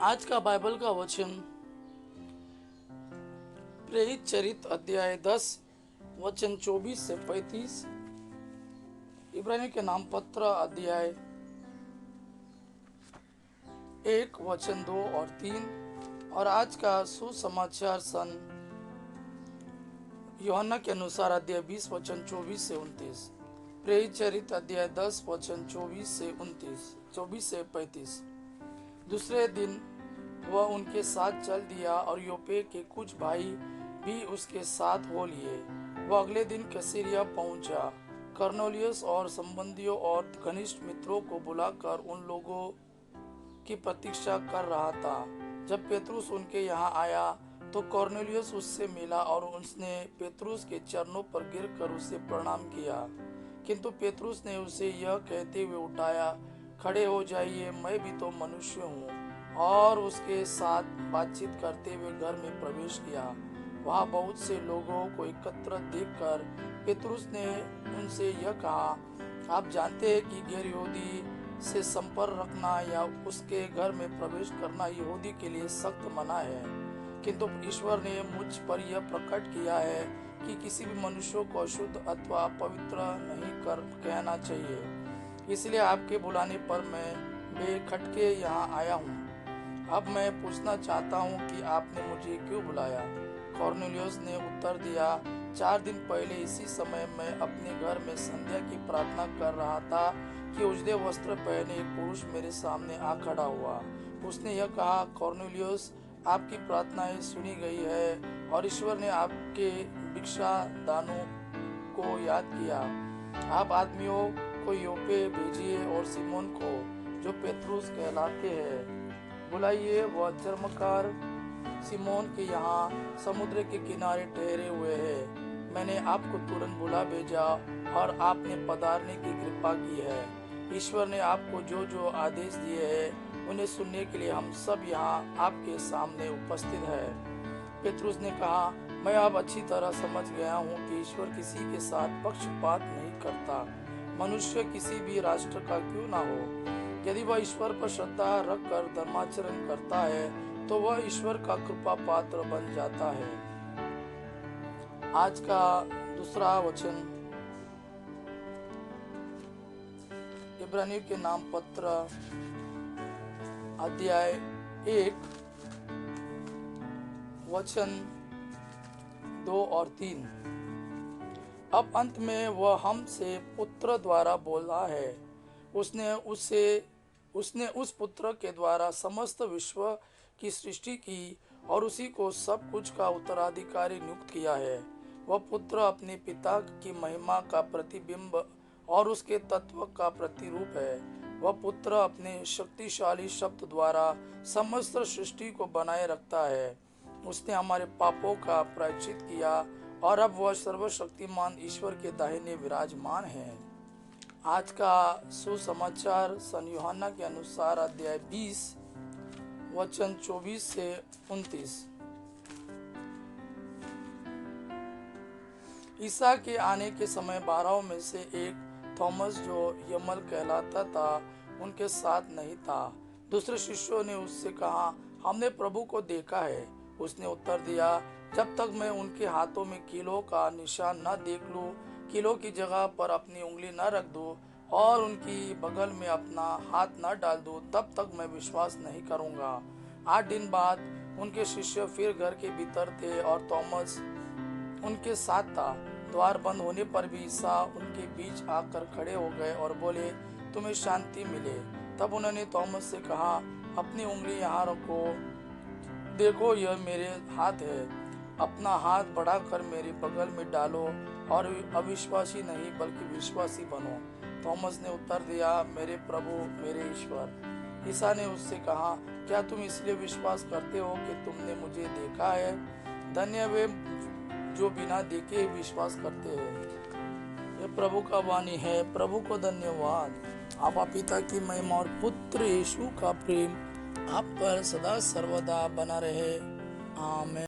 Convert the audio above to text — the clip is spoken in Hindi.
आज का बाइबल का वचन प्रेरित चरित्र अध्याय 10 वचन 24 से 35, इब्रानियों के नाम पत्र अध्याय 1 वचन 2 और 3, और आज का सुसमाचार सन यूहन्ना के अनुसार अध्याय 20 वचन 24 से 29। प्रेरित चरित्र अध्याय 10 वचन 24 से 35। दूसरे दिन वह उनके साथ चल दिया और योपे के कुछ भाई भी उसके साथ हो लिए। वह अगले दिन कैसरिया पहुंचा। कर्नेलियुस और संबंधियों और घनिष्ठ मित्रों को बुलाकर उन लोगों की प्रतीक्षा कर रहा था। जब पेतरुस उनके यहाँ आया तो कर्नेलियुस उससे मिला और उसने पेतरुस के चरणों पर गिरकर उसे प्रणाम किया। किंतु पेतरुस ने उसे यह कहते हुए उठाया, खड़े हो जाइए, मैं भी तो मनुष्य हूँ, और उसके साथ बातचीत करते हुए घर में प्रवेश किया। वहाँ बहुत से लोगों को एकत्र देखकर पेतरुस ने उनसे यह कहा, आप जानते हैं कि गैर यहूदी से संपर्क रखना या उसके घर में प्रवेश करना यहूदी के लिए सख्त मना है, किंतु ईश्वर ने मुझ पर यह प्रकट किया है कि किसी भी मनुष्य को अशुद्ध अथवा अपवित्र नहीं कर कहना चाहिए। इसलिए आपके बुलाने पर मैं बेखटके यहाँ आया हूँ। अब मैं पूछना चाहता हूँ कि आपने मुझे क्यों बुलाया? कॉर्नेलियस ने उत्तर दिया, 4 दिन पहले इसी समय मैं अपने घर में संध्या की प्रार्थना कर रहा था कि उजले वस्त्र पहने एक पुरुष मेरे सामने आ खड़ा हुआ। उसने यह कहा, कॉर्नेलियस, आपकी प्रार्थनाएं सुनी गई है और ईश्वर ने आपके भिक्षा दानों को याद किया। आप आदमियों को योपे भेजिए और सिमोन को, जो पेतरुस कहलाते हैं, बुलाइए। वह चर्मकार सिमोन के यहाँ समुद्र के किनारे ठहरे हुए हैं। मैंने आपको तुरंत बुला भेजा और आपने पधारने की कृपा की है। ईश्वर ने आपको जो जो आदेश दिए हैं उन्हें सुनने के लिए हम सब यहाँ आपके सामने उपस्थित है। पेतरुस ने कहा, मैं अब अच्छी तरह समझ गया हूँ कि ईश्वर किसी के साथ पक्षपात नहीं करता, मनुष्य किसी भी राष्ट्र का क्यों ना हो। यदि वह ईश्वर पर श्रद्धा रखकर धर्माचरण करता है तो वह ईश्वर का कृपा पात्र बन जाता है। आज का दूसरा वचन इब्रानियों के नाम पत्र अध्याय 1 वचन 2 और 3। अब अंत में वह हमसे पुत्र द्वारा बोला है। उसने उस पुत्र के द्वारा समस्त विश्व की सृष्टि की और उसी को सब कुछ का उत्तराधिकारी नियुक्त किया है। वह पुत्र अपने पिता की महिमा का प्रतिबिंब और उसके तत्व का प्रतिरूप है। वह पुत्र अपने शक्तिशाली शब्द द्वारा समस्त सृष्टि को बनाए रखता है। उसने हमारे पापों का प्रायश्चित किया और अब वह सर्वशक्तिमान ईश्वर के दाहिने विराजमान है। आज का सुसमाचार सन यूहन्ना के अनुसार अध्याय 20 वचन 24 से 29। ईसा के आने के समय 12 में से एक थॉमस, जो यमल कहलाता था, उनके साथ नहीं था। दूसरे शिष्यों ने उससे कहा, हमने प्रभु को देखा है। उसने उत्तर दिया, जब तक मैं उनके हाथों में कीलों का निशान न देख लूं, कीलों की जगह पर अपनी उंगली न रख दूं और उनकी बगल में अपना हाथ न डाल दूं, तब तक मैं विश्वास नहीं करूंगा। 8 दिन बाद उनके शिष्य फिर घर के भीतर थे और थॉमस उनके साथ था। द्वार बंद होने पर भी ईसा उनके बीच आकर खड़े हो गए और बोले, तुम्हें शांति मिले। तब उन्होंने थॉमस से कहा, अपनी उंगली यहाँ रखो, देखो यह मेरे हाथ है। अपना हाथ बढ़ाकर मेरे बगल में डालो और अविश्वासी नहीं बल्कि विश्वासी बनो। थॉमस ने उत्तर दिया, मेरे प्रभु, मेरे ईश्वर। ईसा ने उससे कहा, क्या तुम इसलिए विश्वास करते हो कि तुमने मुझे देखा है? धन्य वे जो बिना देखे ही विश्वास करते हैं। यह प्रभु का वाणी है। प्रभु को धन्यवाद। आपा पिता की महिमा और पुत्र यीशु का प्रेम आप पर सदा सर्वदा बना रहे। आमीन।